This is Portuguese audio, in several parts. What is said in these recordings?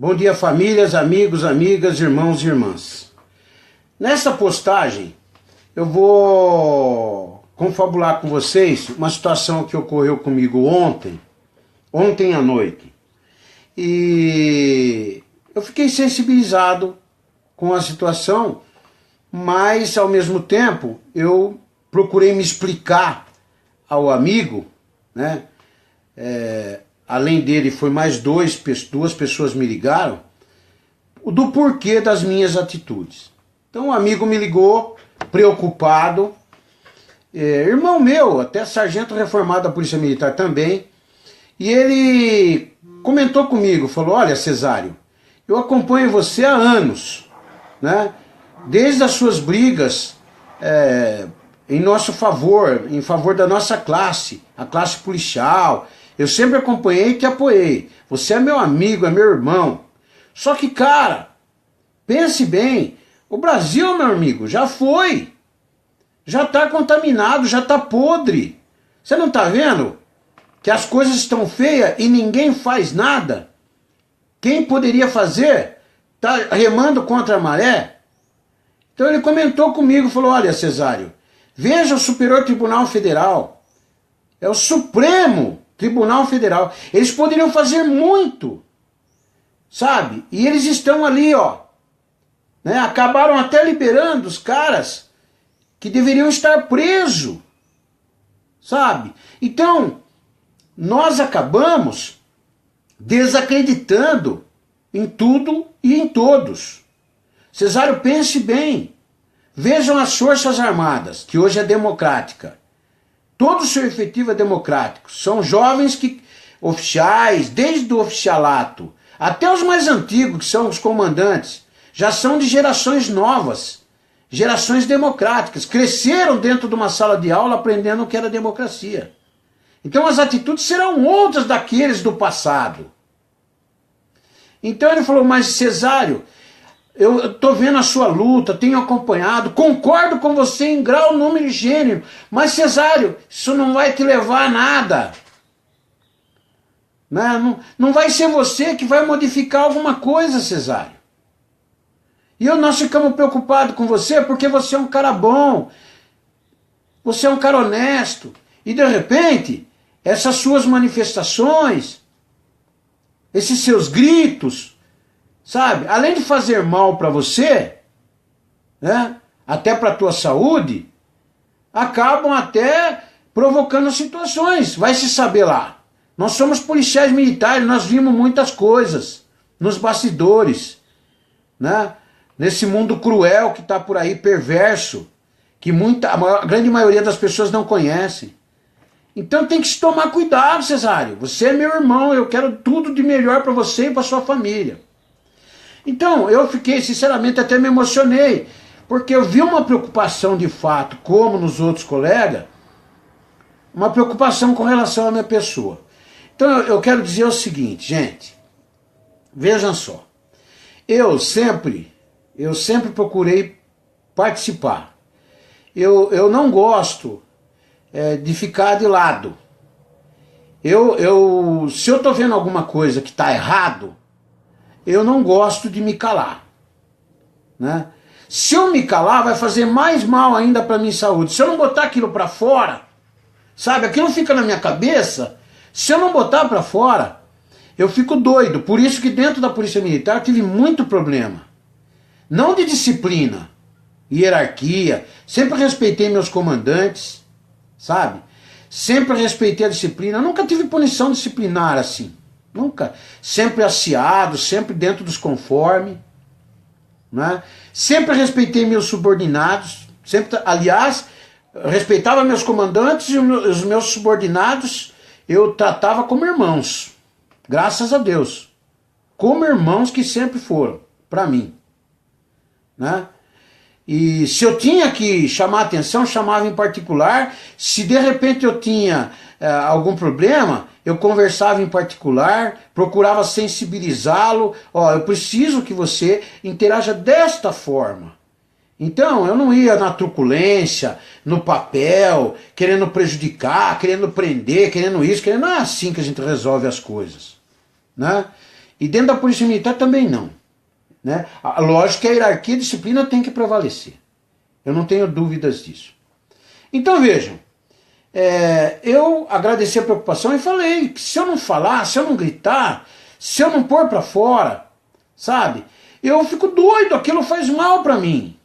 Bom dia, famílias, amigos, amigas, irmãos e irmãs. Nesta postagem, eu vou confabular com vocês uma situação que ocorreu comigo ontem à noite. E eu fiquei sensibilizado com a situação, mas ao mesmo tempo eu procurei me explicar ao amigo, né? Além dele, foi mais duas pessoas me ligaram, do porquê das minhas atitudes. Então o amigo me ligou, preocupado, irmão meu, até sargento reformado da Polícia Militar também, e ele comentou comigo, falou: olha, Cesário, eu acompanho você há anos, né? Desde as suas brigas em nosso favor, em favor da nossa classe, a classe policial. Eu sempre acompanhei e te apoiei. Você é meu amigo, é meu irmão. Só que, cara, pense bem, o Brasil, meu amigo, já foi. Já está contaminado, já está podre. Você não está vendo que as coisas estão feias e ninguém faz nada? Quem poderia fazer está remando contra a maré? Então ele comentou comigo, falou: olha, Cesário, veja o Superior Tribunal Federal. É o Supremo Tribunal Federal. Eles poderiam fazer muito, sabe? E eles estão ali, ó, né? Acabaram até liberando os caras que deveriam estar presos, sabe? Então, nós acabamos desacreditando em tudo e em todos. Cesário, pense bem. Vejam as Forças Armadas, que hoje é democrática. Todo o seu efetivo é democrático. São jovens oficiais, desde o oficialato, até os mais antigos, que são os comandantes, já são de gerações novas, gerações democráticas. Cresceram dentro de uma sala de aula aprendendo o que era democracia. Então as atitudes serão outras daqueles do passado. Então ele falou: mas Cesário, eu estou vendo a sua luta, tenho acompanhado, concordo com você em grau, número e gênero, mas Cesário, isso não vai te levar a nada. Não vai ser você que vai modificar alguma coisa, Cesário. E nós ficamos preocupados com você porque você é um cara bom, você é um cara honesto, e de repente, essas suas manifestações, esses seus gritos, sabe, além de fazer mal para você, né, até para a tua saúde, acabam até provocando situações. Vai se saber lá. Nós somos policiais militares, nós vimos muitas coisas nos bastidores, né, nesse mundo cruel que está por aí, perverso, que a grande maioria das pessoas não conhecem. Então tem que se tomar cuidado, Cesário. Você é meu irmão, eu quero tudo de melhor para você e para sua família. Então, eu fiquei, sinceramente, até me emocionei, porque eu vi uma preocupação de fato, como nos outros colegas, uma preocupação com relação à minha pessoa. Então, eu quero dizer o seguinte, gente, vejam só, eu sempre procurei participar. Eu não gosto de ficar de lado. Se eu estou vendo alguma coisa que está errado, eu não gosto de me calar, né? Se eu me calar, vai fazer mais mal ainda para minha saúde. Se eu não botar aquilo para fora, sabe, aquilo fica na minha cabeça. Se eu não botar para fora, eu fico doido. Por isso que dentro da Polícia Militar eu tive muito problema. Não de disciplina, hierarquia. Sempre respeitei meus comandantes, sabe? Sempre respeitei a disciplina. Eu nunca tive punição disciplinar assim. Nunca. Sempre aciado, sempre dentro dos conformes, né? Sempre respeitei meus subordinados, aliás, respeitava meus comandantes e os meus subordinados eu tratava como irmãos, graças a Deus, como irmãos que sempre foram para mim, né? E se eu tinha que chamar atenção, chamava em particular. Se de repente eu tinha algum problema, eu conversava em particular, procurava sensibilizá-lo. Ó, eu preciso que você interaja desta forma. Então, eu não ia na truculência, no papel, querendo prejudicar, querendo prender, querendo isso, querendo... Não é assim que a gente resolve as coisas, né? E dentro da Polícia Militar também não. Né? Lógico que a hierarquia e a disciplina tem que prevalecer. Eu não tenho dúvidas disso. Então vejam, eu agradeci a preocupação e falei que se eu não falar, se eu não gritar, se eu não pôr para fora, sabe, eu fico doido, aquilo faz mal para mim.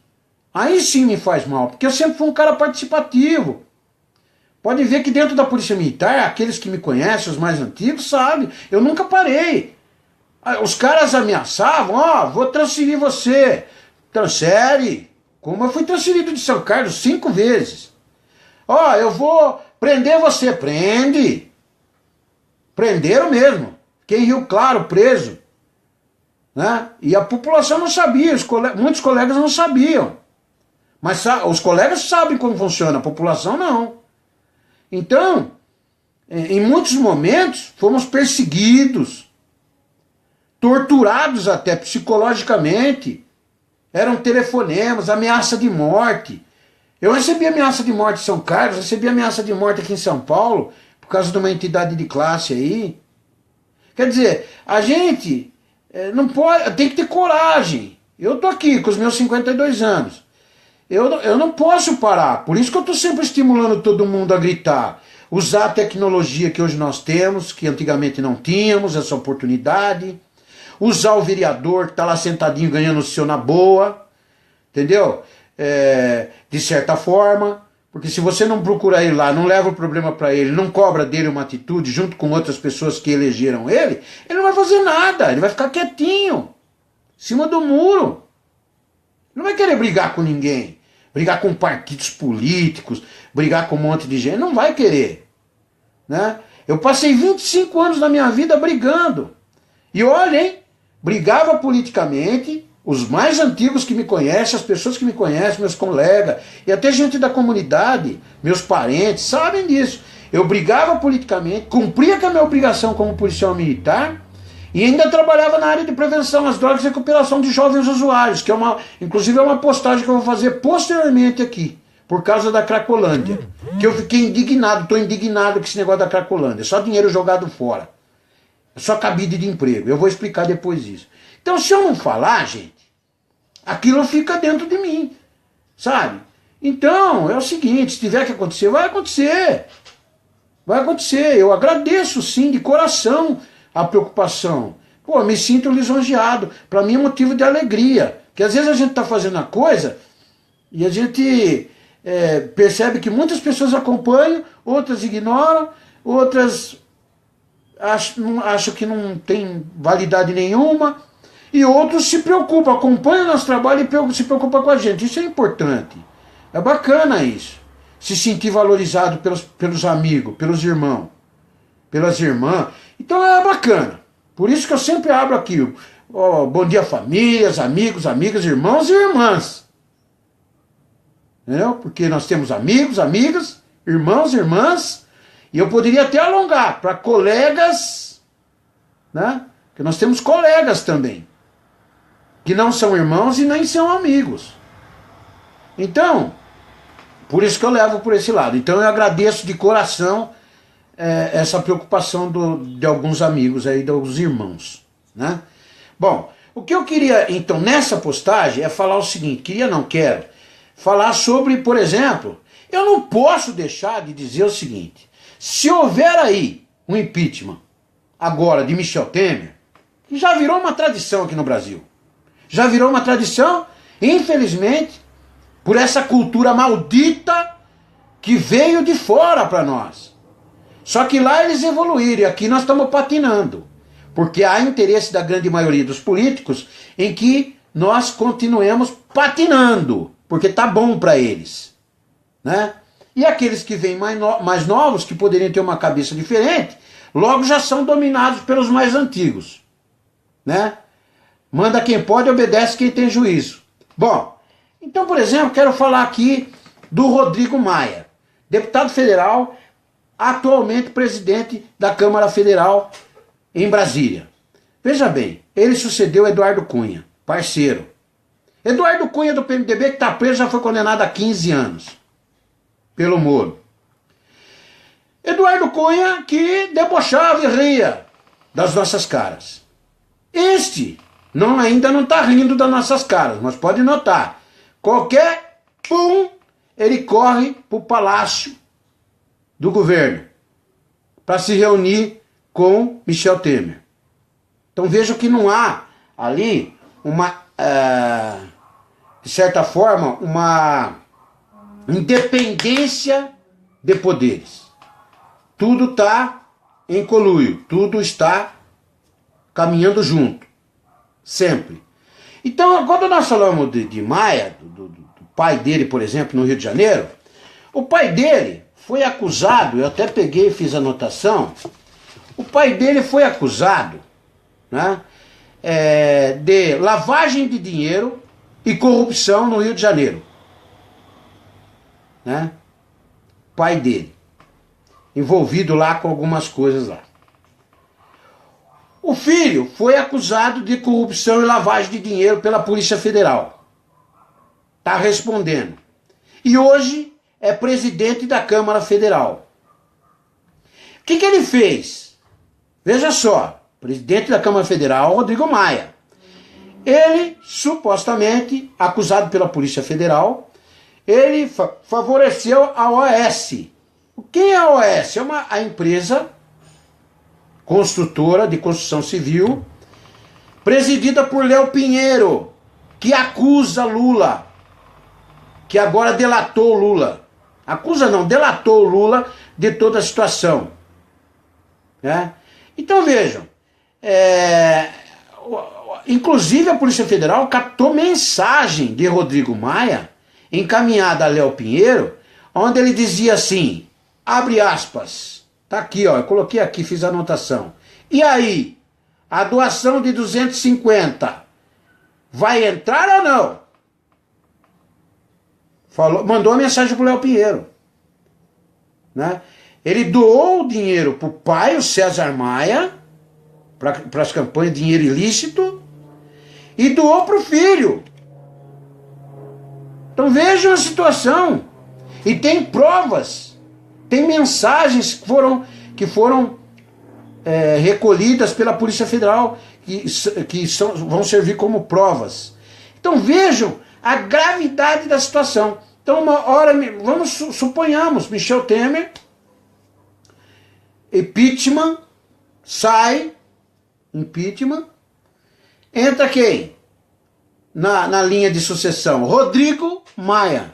Aí sim me faz mal, porque eu sempre fui um cara participativo. Pode ver que dentro da Polícia Militar, aqueles que me conhecem, os mais antigos, sabem, eu nunca parei. Os caras ameaçavam, vou transferir você. Transfere. Como eu fui transferido de São Carlos 5 vezes. Eu vou prender você. Prende. Prenderam mesmo. Fiquei em Rio Claro preso. Né? E a população não sabia, muitos colegas não sabiam. Mas os colegas sabem como funciona, a população não. Então, em muitos momentos, fomos perseguidos, torturados até psicologicamente. Eram telefonemas, ameaça de morte. Eu recebi ameaça de morte em São Carlos, recebi ameaça de morte aqui em São Paulo, por causa de uma entidade de classe aí. Quer dizer, a gente não pode, tem que ter coragem. Eu estou aqui com os meus 52 anos. Eu não posso parar, por isso que eu estou sempre estimulando todo mundo a gritar. Usar a tecnologia que hoje nós temos, que antigamente não tínhamos, essa oportunidade. Usar o vereador que está lá sentadinho ganhando o seu na boa, entendeu? De certa forma, porque se você não procura ele lá, não leva o problema para ele, não cobra dele uma atitude junto com outras pessoas que elegeram ele não vai fazer nada, ele vai ficar quietinho, em cima do muro. Ele não vai querer brigar com ninguém, brigar com partidos políticos, brigar com um monte de gente, não vai querer. Né? Eu passei 25 anos da minha vida brigando. E olha, hein? Brigava politicamente, os mais antigos que me conhecem, as pessoas que me conhecem, meus colegas, e até gente da comunidade, meus parentes, sabem disso. Eu brigava politicamente, cumpria com a minha obrigação como policial militar, e ainda trabalhava na área de prevenção às drogas e recuperação de jovens usuários, que inclusive é uma postagem que eu vou fazer posteriormente aqui, por causa da Cracolândia. Que eu fiquei indignado, estou indignado com esse negócio da Cracolândia, só dinheiro jogado fora. Só cabide de emprego. Eu vou explicar depois isso. Então, se eu não falar, gente, aquilo fica dentro de mim, sabe? Então, é o seguinte, se tiver que acontecer, vai acontecer. Vai acontecer. Eu agradeço, sim, de coração a preocupação. Pô, me sinto lisonjeado. Para mim é motivo de alegria. Porque às vezes a gente está fazendo a coisa e a gente percebe que muitas pessoas acompanham, outras ignoram, outras acho que não tem validade nenhuma, e outros se preocupam, acompanham o nosso trabalho e se preocupam com a gente. Isso é importante. É bacana isso. Se sentir valorizado pelos amigos, pelos irmãos, pelas irmãs. Então é bacana. Por isso que eu sempre abro aqui. Bom dia, famílias, amigos, amigas, irmãos e irmãs. Entendeu? Porque nós temos amigos, amigas, irmãos, irmãs. E eu poderia até alongar para colegas, né? Porque nós temos colegas também, que não são irmãos e nem são amigos. Então, por isso que eu levo por esse lado. Então eu agradeço de coração essa preocupação de alguns amigos aí, dos irmãos. Né? Bom, o que eu queria, então, nessa postagem é falar o seguinte, quero, falar sobre, por exemplo, eu não posso deixar de dizer o seguinte, se houver aí um impeachment agora de Michel Temer, que já virou uma tradição aqui no Brasil, já virou uma tradição, infelizmente, por essa cultura maldita que veio de fora para nós. Só que lá eles evoluíram e aqui nós estamos patinando, porque há interesse da grande maioria dos políticos em que nós continuemos patinando, porque tá bom para eles, né? E aqueles que vêm mais novos, que poderiam ter uma cabeça diferente, logo já são dominados pelos mais antigos. Né? Manda quem pode, obedece quem tem juízo. Bom, então, por exemplo, quero falar aqui do Rodrigo Maia, deputado federal, atualmente presidente da Câmara Federal em Brasília. Veja bem, ele sucedeu Eduardo Cunha, parceiro. Eduardo Cunha do PMDB, que está preso, já foi condenado a 15 anos. Pelo Moro. Eduardo Cunha que debochava e ria das nossas caras. Este ainda não está rindo das nossas caras, mas pode notar, qualquer pum, ele corre para o palácio do governo para se reunir com Michel Temer. Então vejam que não há ali de certa forma, uma independência de poderes. Tudo está em conluio, tudo está caminhando junto, sempre. Então, quando nós falamos de Maia, do pai dele, por exemplo, no Rio de Janeiro, o pai dele foi acusado, eu até peguei e fiz anotação, o pai dele foi acusado, né, de lavagem de dinheiro e corrupção no Rio de Janeiro. Né? Pai dele. Envolvido lá com algumas coisas lá. O filho foi acusado de corrupção e lavagem de dinheiro pela Polícia Federal. Está respondendo. E hoje é presidente da Câmara Federal. O que ele fez? Veja só, presidente da Câmara Federal, Rodrigo Maia. Ele, supostamente, acusado pela Polícia Federal, ele favoreceu a OAS. Quem é a OAS? É a empresa construtora de construção civil, presidida por Léo Pinheiro, que acusa Lula, que agora delatou Lula. Acusa não, delatou Lula de toda a situação. Né? Então vejam, inclusive a Polícia Federal captou mensagem de Rodrigo Maia, encaminhada a Léo Pinheiro, onde ele dizia assim, abre aspas, tá aqui, ó, eu coloquei aqui, fiz a anotação. E aí, a doação de 250 vai entrar ou não? Mandou uma mensagem pro Léo Pinheiro. Né? Ele doou o dinheiro pro pai, o César Maia, para as campanhas, dinheiro ilícito, e doou pro filho. Então vejam a situação. E tem provas, tem mensagens que foram recolhidas pela Polícia Federal, vão servir como provas. Então vejam a gravidade da situação. Então uma hora, suponhamos, Michel Temer, impeachment, sai, impeachment, entra quem? Na linha de sucessão, Rodrigo Maia.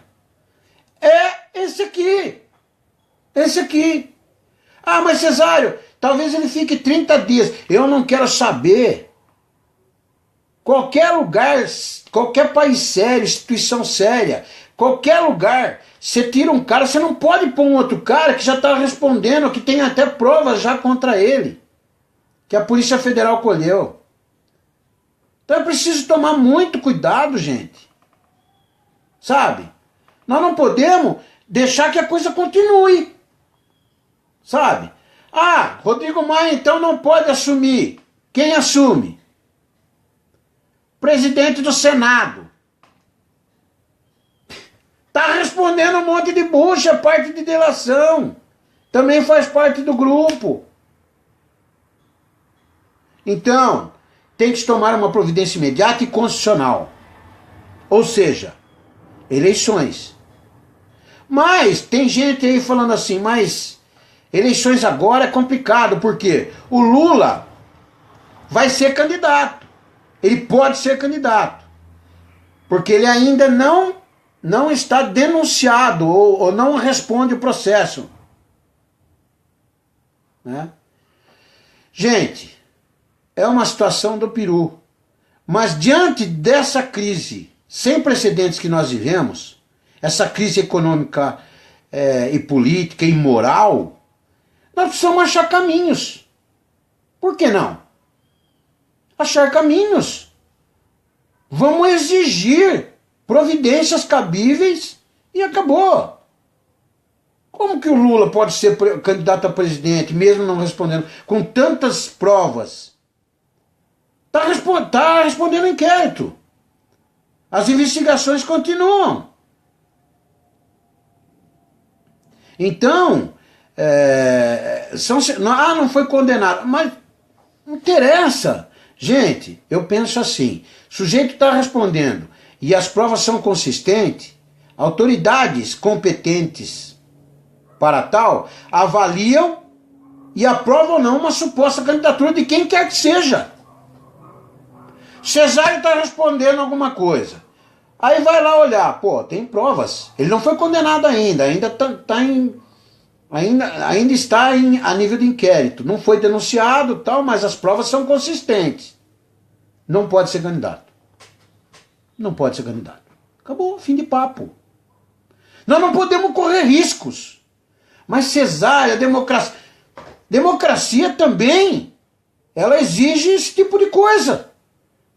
Esse aqui. Esse aqui. Ah, mas Cesário, talvez ele fique 30 dias. Eu não quero saber. Qualquer lugar, qualquer país sério, instituição séria, qualquer lugar, você tira um cara, você não pode pôr um outro cara que já está respondendo, que tem até provas já contra ele, que a Polícia Federal colheu. Então é preciso tomar muito cuidado, gente. Sabe? Nós não podemos deixar que a coisa continue. Sabe? Ah, Rodrigo Maia então não pode assumir. Quem assume? Presidente do Senado. Está respondendo um monte de bucha, parte de delação. Também faz parte do grupo. Então, tem que tomar uma providência imediata e constitucional. Ou seja, eleições. Mas tem gente aí falando assim, mas eleições agora é complicado, porque o Lula vai ser candidato. Ele pode ser candidato. Porque ele ainda não está denunciado ou não responde o processo. Né? Gente, é uma situação do peru. Mas diante dessa crise sem precedentes que nós vivemos, essa crise econômica e política e moral, nós precisamos achar caminhos. Por que não? Achar caminhos. Vamos exigir providências cabíveis e acabou. Como que o Lula pode ser candidato a presidente, mesmo não respondendo, com tantas provas? Está respondendo inquérito. As investigações continuam. Então, não foi condenado. Mas não interessa. Gente, eu penso assim, o sujeito está respondendo e as provas são consistentes, autoridades competentes para tal avaliam e aprovam ou não uma suposta candidatura de quem quer que seja. Cesário está respondendo alguma coisa. Aí vai lá olhar, pô, tem provas. Ele não foi condenado ainda está a nível de inquérito. Não foi denunciado, tal, mas as provas são consistentes. Não pode ser candidato. Não pode ser candidato. Acabou, fim de papo. Nós não podemos correr riscos. Mas Cesária, democracia também, ela exige esse tipo de coisa.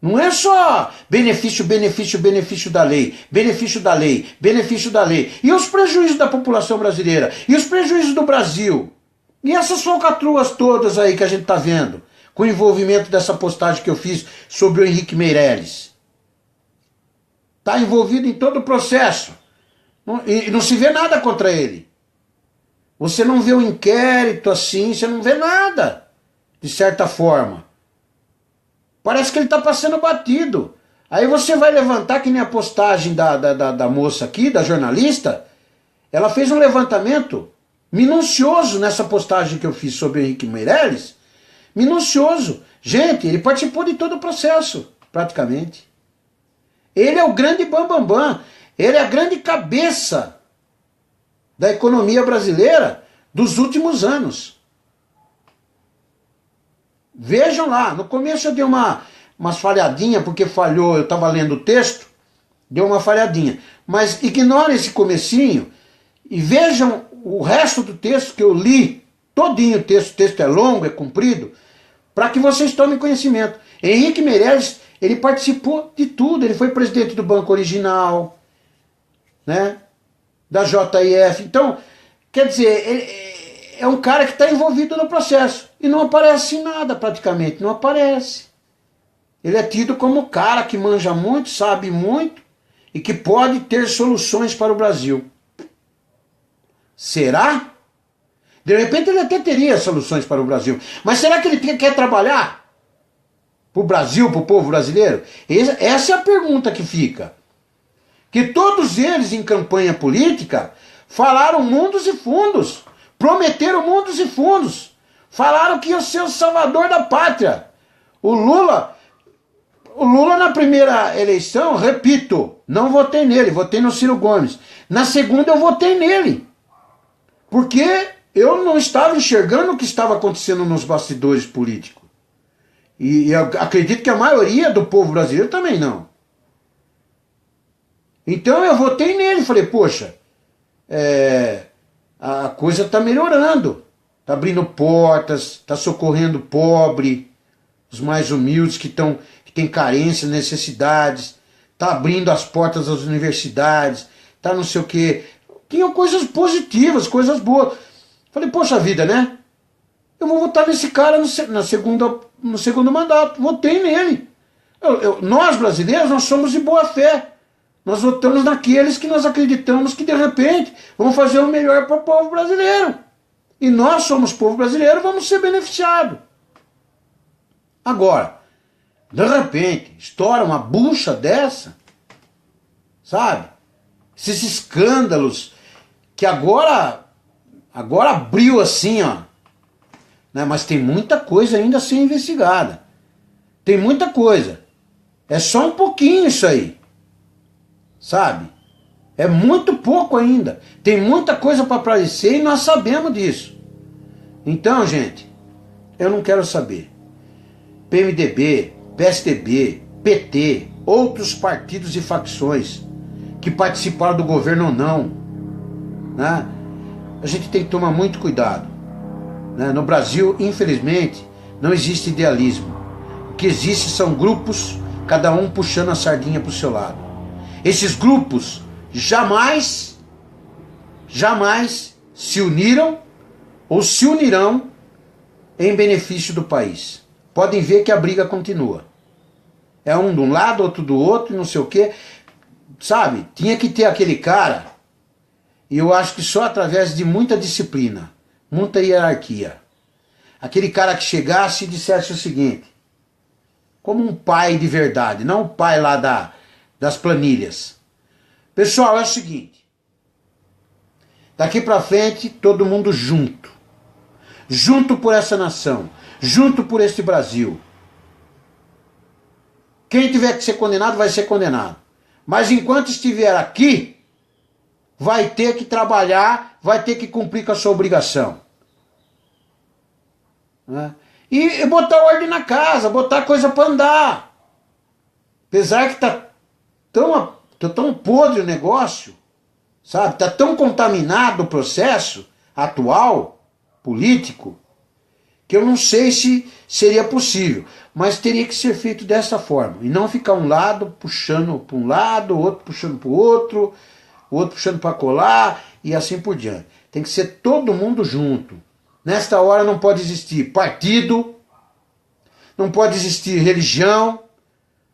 Não é só benefício, benefício, benefício da lei, benefício da lei, benefício da lei. E os prejuízos da população brasileira? E os prejuízos do Brasil? E essas falcatruas todas aí que a gente está vendo, com o envolvimento dessa postagem que eu fiz sobre o Henrique Meirelles? Está envolvido em todo o processo. E não se vê nada contra ele. Você não vê o inquérito assim, você não vê nada, de certa forma. Parece que ele está passando batido. Aí você vai levantar, que nem a postagem da moça aqui, da jornalista, ela fez um levantamento minucioso nessa postagem que eu fiz sobre o Henrique Meirelles. Minucioso. Gente, ele participou de todo o processo, praticamente. Ele é o grande bambambam. Ele é a grande cabeça da economia brasileira dos últimos anos. Vejam lá, no começo eu dei umas falhadinhas, porque falhou, eu estava lendo o texto, deu uma falhadinha. Mas ignorem esse comecinho e vejam o resto do texto que eu li, todinho o texto é longo, é comprido, para que vocês tomem conhecimento. Henrique Meirelles, ele participou de tudo, ele foi presidente do Banco Original, né, da JIF. Então, quer dizer, ele é um cara que está envolvido no processo. E não aparece em nada praticamente, não aparece. Ele é tido como o cara que manja muito, sabe muito e que pode ter soluções para o Brasil. Será? De repente ele até teria soluções para o Brasil. Mas será que ele quer trabalhar para o Brasil, para o povo brasileiro? Essa é a pergunta que fica. Que todos eles em campanha política falaram mundos e fundos. Prometeram mundos e fundos. Falaram que ia ser o salvador da pátria. O Lula na primeira eleição, repito, não votei nele, votei no Ciro Gomes. Na segunda eu votei nele. Porque eu não estava enxergando o que estava acontecendo nos bastidores políticos. E eu acredito que a maioria do povo brasileiro também não. Então eu votei nele, falei, poxa, a coisa está melhorando, está abrindo portas, está socorrendo o pobre, os mais humildes que têm carências, necessidades, está abrindo as portas das universidades, está não sei o quê. Tinha coisas positivas, coisas boas. Falei, poxa vida, né? Eu vou votar nesse cara no segundo mandato. Votei nele. Nós brasileiros, nós somos de boa fé. Nós votamos naqueles que nós acreditamos que de repente vão fazer o melhor para o povo brasileiro. E nós somos povo brasileiro, vamos ser beneficiados. Agora, de repente, estoura uma bucha dessa, sabe? Esses escândalos que agora abriu assim, ó. Né? Mas tem muita coisa ainda a ser investigada. Tem muita coisa. É só um pouquinho isso aí. Sabe? É muito pouco ainda. Tem muita coisa para aparecer e nós sabemos disso. Então, gente, eu não quero saber. PMDB, PSDB, PT, outros partidos e facções que participaram do governo ou não, né? A gente tem que tomar muito cuidado, né? No Brasil, infelizmente, não existe idealismo. O que existe são grupos, cada um puxando a sardinha para o seu lado. Esses grupos jamais se uniram ou se unirão em benefício do país. Podem ver que a briga continua. É um de um lado, outro do outro, não sei o quê. Sabe, tinha que ter aquele cara, e eu acho que só através de muita disciplina, muita hierarquia. Aquele cara que chegasse e dissesse o seguinte: como um pai de verdade, não o pai lá das planilhas. Pessoal, é o seguinte, daqui para frente todo mundo junto. Junto por essa nação, junto por este Brasil. Quem tiver que ser condenado vai ser condenado. Mas enquanto estiver aqui, vai ter que trabalhar, vai ter que cumprir com a sua obrigação. Né? E botar ordem na casa, botar coisa para andar. Apesar que tá tão podre o negócio, sabe? Tá tão contaminado o processo atual, político, que eu não sei se seria possível, mas teria que ser feito dessa forma, e não ficar um lado puxando para um lado, o outro puxando para o outro puxando para colar, e assim por diante. Tem que ser todo mundo junto. Nesta hora não pode existir partido, não pode existir religião,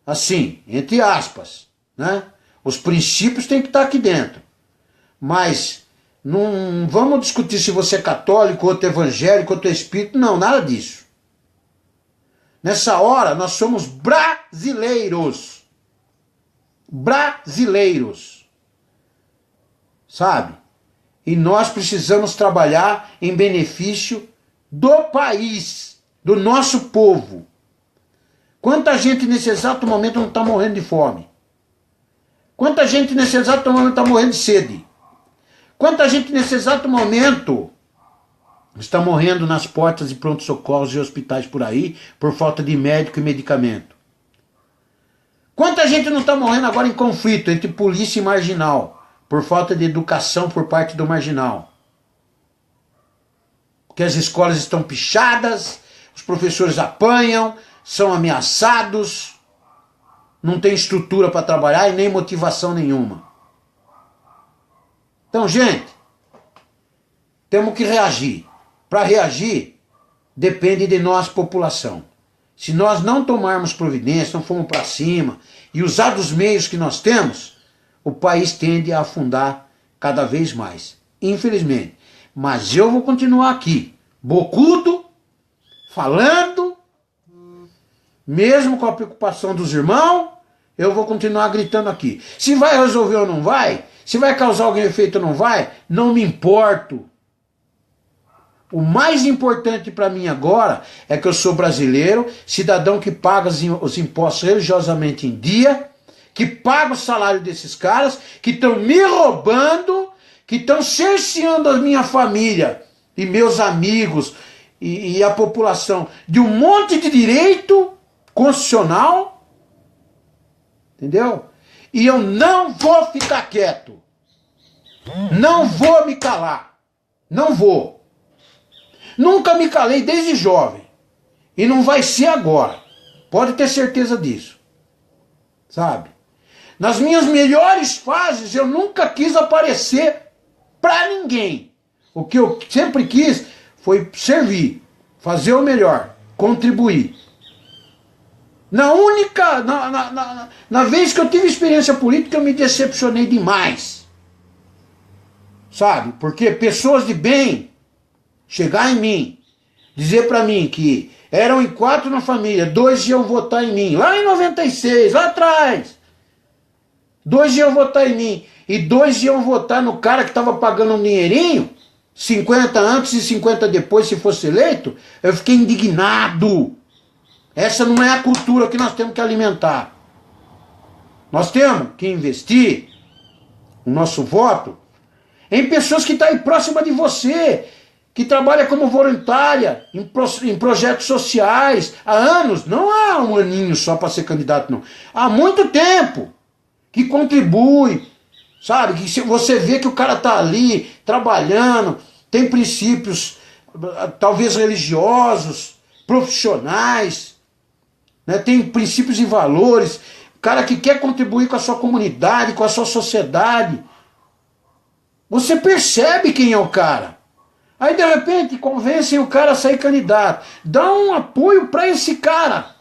assim, entre aspas, né? Os princípios têm que estar aqui dentro, mas não vamos discutir se você é católico, outro evangélico, outro espírito, não, nada disso. Nessa hora nós somos brasileiros. Brasileiros. Sabe? E nós precisamos trabalhar em benefício do país, do nosso povo. Quanta gente nesse exato momento não está morrendo de fome? Quanta gente nesse exato momento está morrendo de sede? Quanta gente nesse exato momento está morrendo nas portas de pronto-socorros e hospitais por aí por falta de médico e medicamento? Quanta gente não está morrendo agora em conflito entre polícia e marginal por falta de educação por parte do marginal? Porque as escolas estão pichadas, os professores apanham, são ameaçados, não tem estrutura para trabalhar e nem motivação nenhuma. Então, gente, temos que reagir. Para reagir, depende de nós, população. Se nós não tomarmos providência, não formos para cima e usar dos meios que nós temos, o país tende a afundar cada vez mais. Infelizmente. Mas eu vou continuar aqui, bocudo, falando, mesmo com a preocupação dos irmãos, eu vou continuar gritando aqui. Se vai resolver ou não vai, se vai causar algum efeito ou não vai, não me importo. O mais importante para mim agora é que eu sou brasileiro, cidadão que paga os impostos religiosamente em dia, que paga o salário desses caras, que estão me roubando, que estão cerceando a minha família e meus amigos e a população de um monte de direito constitucional, entendeu? E eu não vou ficar quieto, não vou me calar, não vou. Nunca me calei desde jovem. E não vai ser agora. Pode ter certeza disso. Sabe? Nas minhas melhores fases eu nunca quis aparecer pra ninguém. O que eu sempre quis foi servir, fazer o melhor, contribuir. Na vez que eu tive experiência política eu me decepcionei demais. Sabe? Porque pessoas de bem chegar em mim, dizer para mim que eram em 4 na família, 2 iam votar em mim, lá em 96, lá atrás. 2 iam votar em mim, e 2 iam votar no cara que estava pagando um dinheirinho, 50 antes e 50 depois, se fosse eleito. Eu fiquei indignado. Essa não é a cultura que nós temos que alimentar. Nós temos que investir o nosso voto em pessoas que estão aí próximas de você, que trabalha como voluntária em projetos sociais há anos, não há um aninho só para ser candidato, não. Há muito tempo que contribui, sabe? Que você vê que o cara está ali trabalhando, tem princípios talvez religiosos, profissionais, né? Tem princípios e valores, cara que quer contribuir com a sua comunidade, com a sua sociedade. Você percebe quem é o cara. Aí de repente convencem o cara a sair candidato. Dá um apoio para esse cara.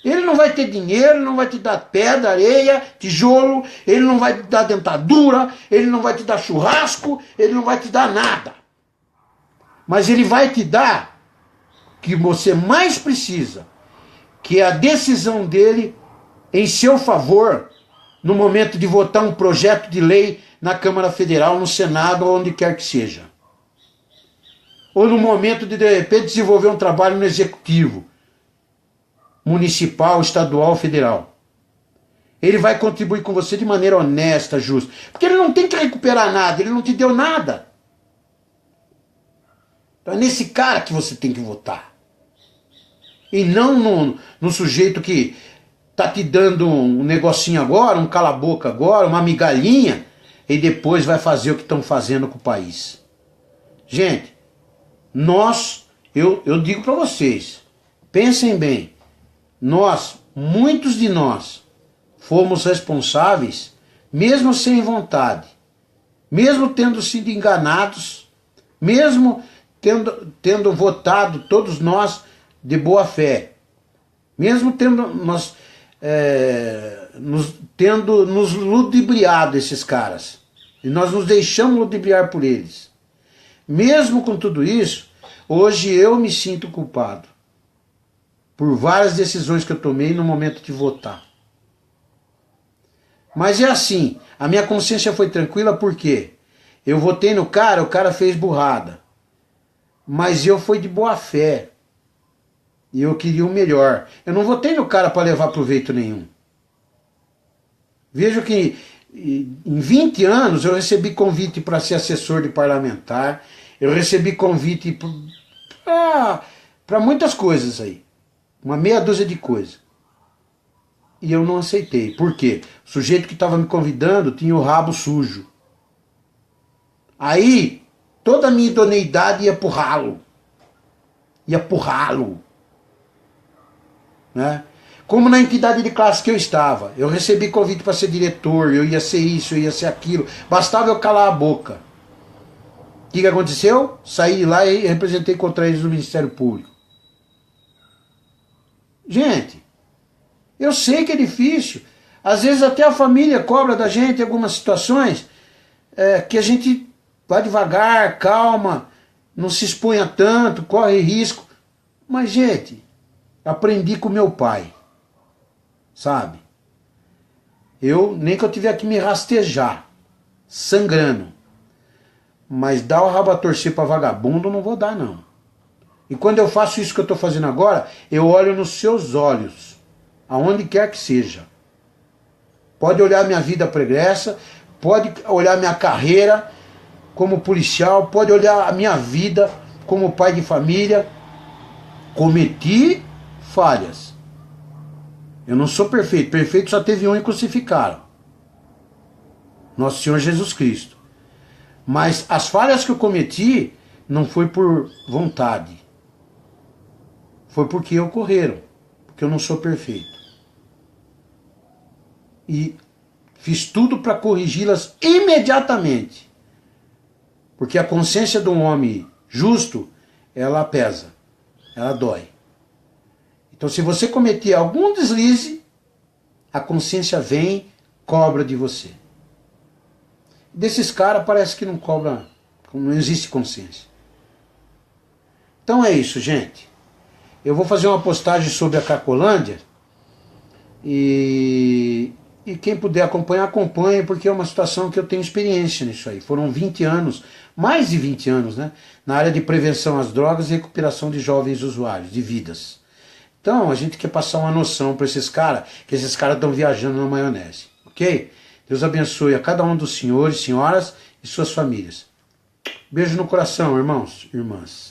Ele não vai ter dinheiro, não vai te dar pedra, areia, tijolo, ele não vai te dar dentadura, ele não vai te dar churrasco, ele não vai te dar nada. Mas ele vai te dar o que você mais precisa, que é a decisão dele em seu favor no momento de votar um projeto de lei na Câmara Federal, no Senado ou onde quer que seja. Ou no momento de repente, desenvolver um trabalho no Executivo, municipal, estadual, federal. Ele vai contribuir com você de maneira honesta, justa. Porque ele não tem que recuperar nada, ele não te deu nada. Então é nesse cara que você tem que votar. E não no sujeito que tá te dando um negocinho agora, um cala-boca agora, uma migalhinha, e depois vai fazer o que estão fazendo com o país. Gente, eu digo para vocês, pensem bem, muitos de nós, fomos responsáveis, mesmo sem vontade, mesmo tendo sido enganados, mesmo tendo votado todos nós de boa fé, mesmo tendo nos ludibriado esses caras, e nós nos deixamos ludibriar por eles. Mesmo com tudo isso, hoje eu me sinto culpado por várias decisões que eu tomei no momento de votar. Mas é assim, a minha consciência foi tranquila porque eu votei no cara, o cara fez burrada. Mas eu fui de boa fé. E eu queria o melhor. Eu não votei no cara para levar proveito nenhum. Vejo que em 20 anos eu recebi convite para ser assessor de parlamentar, eu recebi convite para muitas coisas aí. Uma meia dúzia de coisas. E eu não aceitei. Por quê? O sujeito que estava me convidando tinha o rabo sujo. Aí, toda a minha idoneidade ia pro ralo. Ia pro ralo. Né? Como na entidade de classe que eu estava. Eu recebi convite para ser diretor, eu ia ser isso, eu ia ser aquilo. Bastava eu calar a boca. O que aconteceu? Saí de lá e representei contra eles no Ministério Público. Gente, eu sei que é difícil. Às vezes até a família cobra da gente em algumas situações que a gente vá devagar, calma, não se exponha tanto, corre risco. Mas, gente, aprendi com meu pai. Sabe? Nem que eu tiver que me rastejar, sangrando. Mas dar o rabo a torcer para vagabundo não vou dar, não. E quando eu faço isso que eu estou fazendo agora, eu olho nos seus olhos, aonde quer que seja. Pode olhar minha vida pregressa, pode olhar minha carreira como policial, pode olhar a minha vida como pai de família. Cometi falhas. Eu não sou perfeito. Perfeito só teve um e crucificaram. Nosso Senhor Jesus Cristo. Mas as falhas que eu cometi não foi por vontade. Foi porque ocorreram. Porque eu não sou perfeito. E fiz tudo para corrigi-las imediatamente. Porque a consciência de um homem justo, ela pesa. Ela dói. Então se você cometer algum deslize, a consciência vem, cobra de você. Desses caras parece que não cobra, não existe consciência. Então é isso, gente. Eu vou fazer uma postagem sobre a Cracolândia e quem puder acompanhar, acompanhe, porque é uma situação que eu tenho experiência nisso aí. Foram 20 anos, mais de 20 anos, né? Na área de prevenção às drogas e recuperação de jovens usuários, de vidas. Então a gente quer passar uma noção para esses caras, que esses caras estão viajando na maionese, ok? Deus abençoe a cada um dos senhores, senhoras e suas famílias. Beijo no coração, irmãos e irmãs.